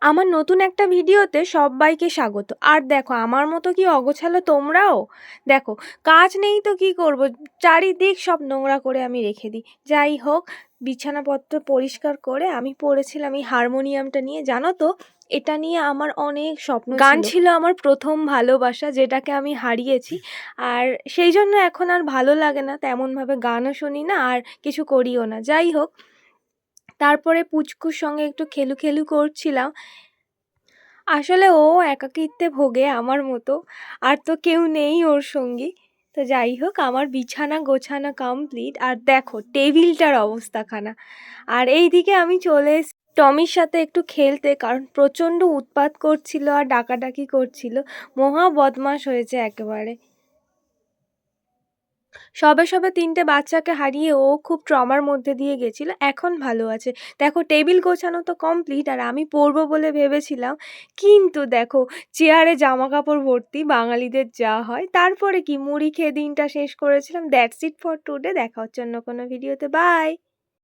আমার নতুন একটা ভিডিওতে সব্বাইকে স্বাগত। আর দেখো আমার মতো কি অগোছালো তোমরাও? দেখো, কাজ নেই তো কি করব? চারিদিক সব নোংরা করে আমি রেখে দিই। যাই হোক, বিছানাপত্র পরিষ্কার করে আমি পড়েছিলাম এই হারমোনিয়ামটা নিয়ে। জানো তো, এটা নিয়ে আমার অনেক স্বপ্ন ছিল। গান ছিল আমার প্রথম ভালোবাসা, যেটাকে আমি হারিয়েছি। আর সেই জন্য এখন আর ভালো লাগে না, তেমনভাবে গানও শুনি না আর কিছু করিও না। যাই হোক, তারপরে পুচকুর সঙ্গে একটু খেলু করছিলাম। আসলে ও একাকিত্বে ভোগে আমার মতো, আর তো কেউ নেই ওর সঙ্গী। তো যাই হোক, আমার বিছানা গোছানো কমপ্লিট, আর দেখো টেবিলটার অবস্থাখানা। আর এইদিকে আমি চলে এসেছি টমির সাথে একটু খেলতে, কারণ প্রচণ্ড উৎপাত করছিল আর ডাকাডাকি করছিল। মহা বদমাশ হয়েছে একেবারে। সবে ৩টে বাচ্চাকে হারিয়ে ও খুব ট্রমার মধ্যে দিয়ে গেছিল, এখন ভালো আছে। দেখো টেবিল গোছানো তো কমপ্লিট, আর আমি পরবো বলে ভেবেছিলাম, কিন্তু দেখো চেয়ারে জামাকাপড় ভর্তি, বাঙালিদের যা হয়। তারপরে কি, মুড়ি খেয়ে দিনটা শেষ করেছিলাম। That's it for today. দেখা হচ্ছে অন্য কোনো ভিডিওতে। বাই।